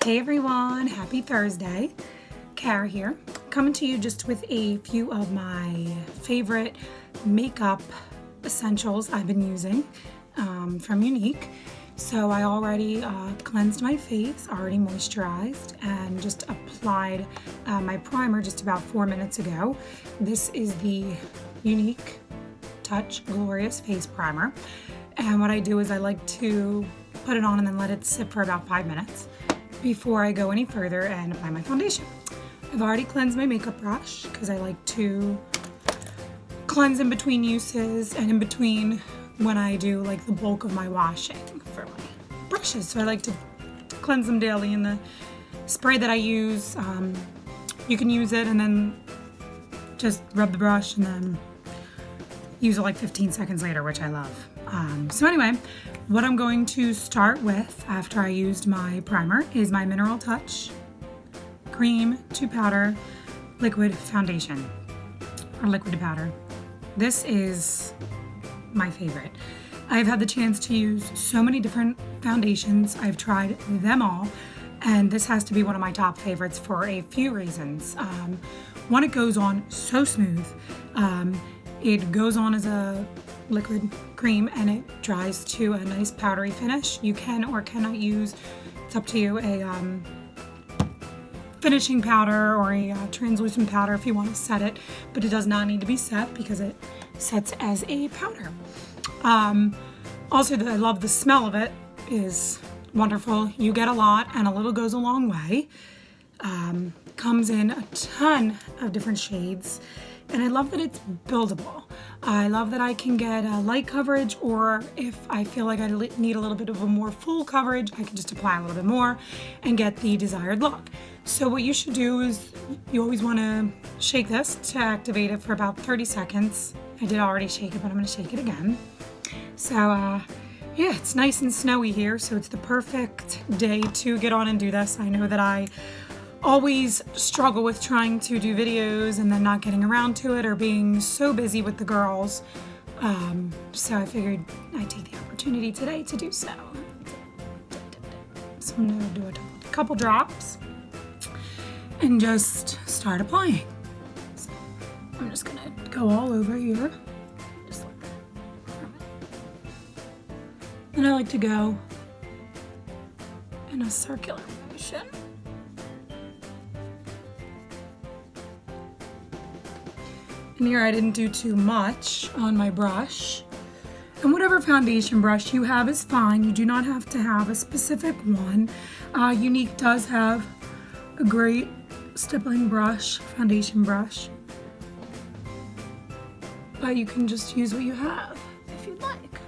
Hey everyone, happy Thursday. Kara here, coming to you just with a few of my favorite makeup essentials I've been using from Younique. So I already cleansed my face, already moisturized, and just applied my primer just about 4 minutes ago. This is the Younique Touch Glorious Face Primer. And what I do is I like to put it on and then let it sit for about 5 minutes before I go any further and apply my foundation. I've already cleansed my makeup brush because I like to cleanse in between uses and in between when I do like the bulk of my washing for my brushes. So I like to cleanse them daily in the spray that I use. You can use it and then just rub the brush and then use it like 15 seconds later, which I love. So anyway, what I'm going to start with after I used my primer is my Mineral Touch Cream to Powder Liquid Foundation, or liquid to powder. This is my favorite. I've had the chance to use so many different foundations. I've tried them all, and this has to be one of my top favorites for a few reasons. One, it goes on so smooth. It goes on as a liquid cream and it dries to a nice powdery finish. You can or cannot use, it's up to you, a finishing powder or a translucent powder if you want to set it, but it does not need to be set because it sets as a powder. Also, I love the smell of it, is wonderful. You get a lot and a little goes a long way. Comes in a ton of different shades. And I love that it's buildable. I love that I can get a light coverage, or if I feel like I need a little bit of a more full coverage, I can just apply a little bit more and get the desired look. So what you should do is you always want to shake this to activate it for about 30 seconds. I did already shake it, but I'm going to shake it again. So yeah, it's nice and snowy here, so it's the perfect day to get on and do this. I know that I always struggle with trying to do videos and then not getting around to it or being so busy with the girls. So I figured I'd take the opportunity today to do so. So I'm gonna do a couple drops and just start applying. So I'm just gonna go all over here. Just like that. And I like to go in a circular motion. And here I didn't do too much on my brush. And whatever foundation brush you have is fine. You do not have to have a specific one. Younique does have a great stippling brush, foundation brush. But you can just use what you have if you'd like.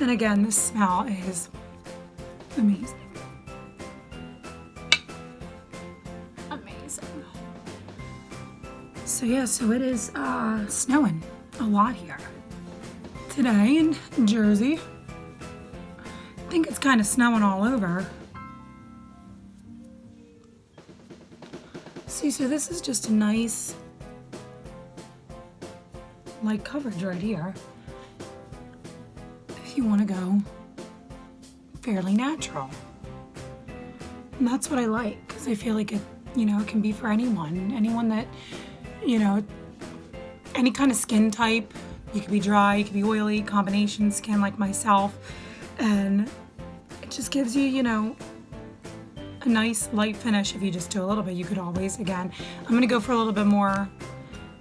And again, the smell is amazing. So yeah, so it is snowing a lot here today in Jersey. I think it's kind of snowing all over. See, so this is just a nice light coverage right here. If you want to go fairly natural. And that's what I like, because I feel like it, it can be for anyone that, any kind of skin type. You could be dry, you could be oily, combination skin like myself, and it just gives you, a nice light finish. If you just do a little bit, you could always, again, I'm gonna go for a little bit more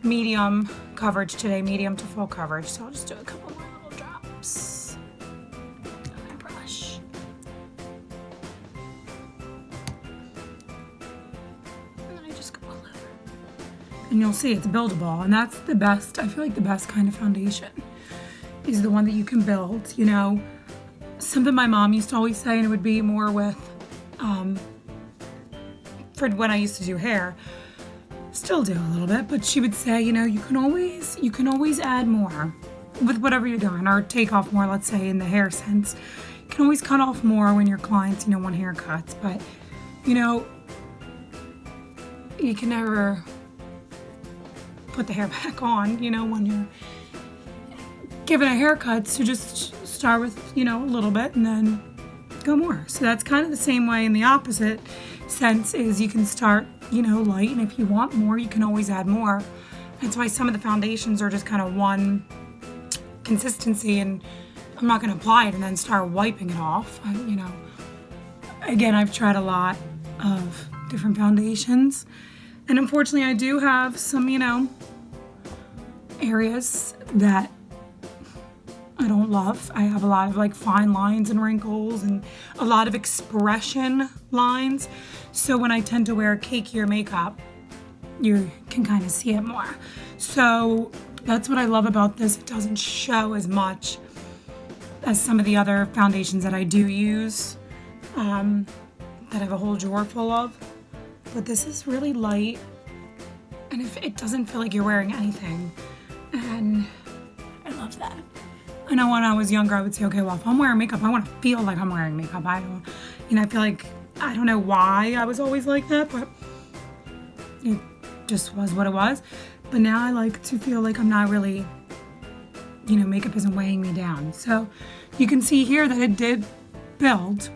medium coverage today, medium to full coverage, so I'll just do a couple more little drops on my brush. And then I just go all over. And you'll see it's buildable, and that's the best. I feel like the best kind of foundation is the one that you can build. Something my mom used to always say, and it would be more with for when I used to do hair, still do a little bit, but she would say, you can always add more with whatever you're doing, or take off more. Let's say in the hair sense, you can always cut off more when your clients want haircuts, but you can never put the hair back on, when you're giving a haircut. So just start with, a little bit and then go more. So that's kind of the same way in the opposite sense, is you can start, you know, light, and if you want more, you can always add more. That's why some of the foundations are just kind of one consistency, and I'm not going to apply it and then start wiping it off. You know, again, I've tried a lot of different foundations, and unfortunately I do have some, you know, areas that I don't love. I have a lot of like fine lines and wrinkles and a lot of expression lines. So when I tend to wear cakier makeup, you can kind of see it more. So that's what I love about this. It doesn't show as much as some of the other foundations that I do use, that I have a whole drawer full of. But this is really light, and if it doesn't feel like you're wearing anything, and I love that. I know when I was younger, I would say, okay, well, if I'm wearing makeup, I want to feel like I'm wearing makeup. I don't, you know, I feel like, I don't know why I was always like that, but it just was what it was. But now I like to feel like I'm not really, you know, makeup isn't weighing me down. So you can see here that it did build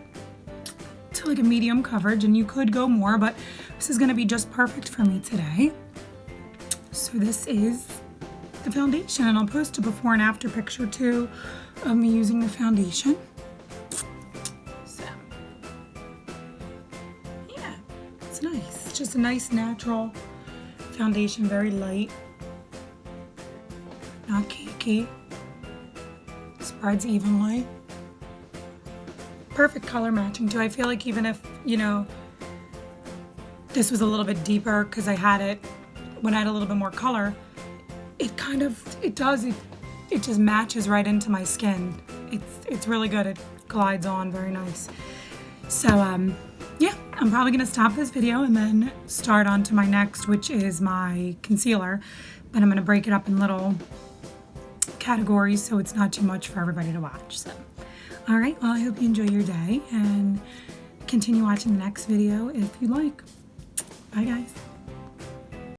to like a medium coverage, and you could go more, but this is going to be just perfect for me today. So this is the foundation, and I'll post a before and after picture too of me using the foundation. So yeah, it's nice. It's just a nice natural foundation, very light, not cakey, spreads evenly, perfect color matching too. I feel like even if, you know, this was a little bit deeper, because I had it when I had a little bit more color, it kind of, it just matches right into my skin. It's really good. It glides on very nice. So yeah, I'm probably gonna stop this video and then start on to my next, which is my concealer, but I'm gonna break it up in little categories so it's not too much for everybody to watch. So all right, well, I hope you enjoy your day and continue watching the next video if you like. Bye guys.